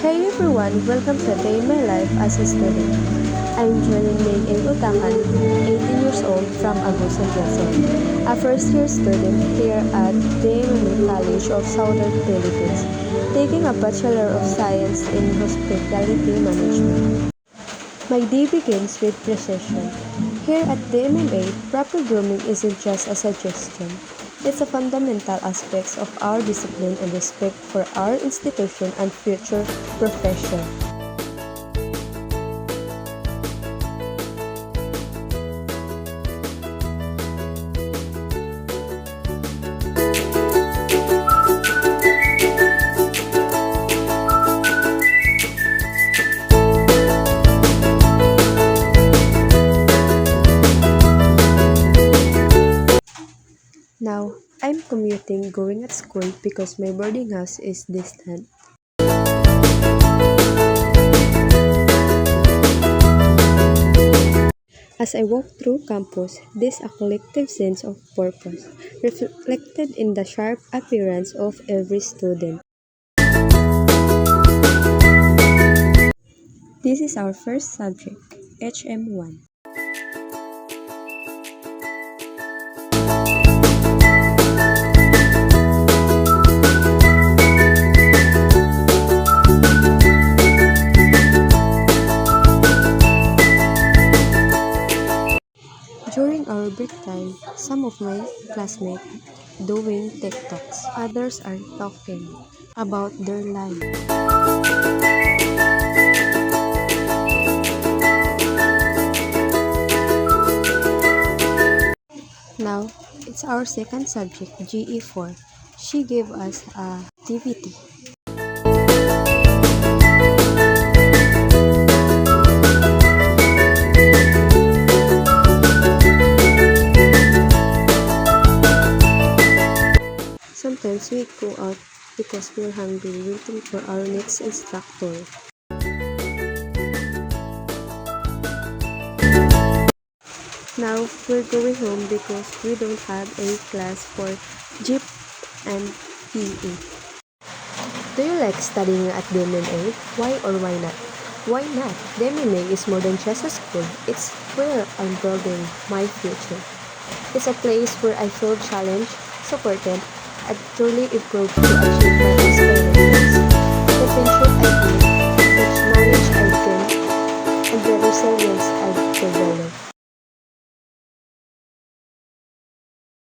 Hey everyone, welcome to Day in My Life as a Student. I'm Jeline May Utangan, 18 years old from Agusan, Quezon, a first-year student here at DMMA College of Southern Philippines, taking a Bachelor of Science in Hospitality Management. My day begins with precision. Here at DMMA, proper grooming isn't just a suggestion. It's a fundamental aspect of our discipline and respect for our institution and future profession. Now, I'm commuting going at school because my boarding house is distant. As I walk through campus, there's a collective sense of purpose, reflected in the sharp appearance of every student. This is our first subject, HM1. During our break time, some of my classmates doing TikToks. Others are talking about their life. Now, it's our second subject, GE4. She gave us a activity. Sometimes we go out because we're hungry, waiting for our next instructor. Now, we're going home because we don't have any class for GIP and PE. Do you like studying at DMMA? Why or why not? Why not? DMMA is more than just a school. It's where I'm building my future. It's a place where I feel challenged, supported, and truly improved to achieve my aspirations. The friendship I built, the knowledge I gained, and the resilience I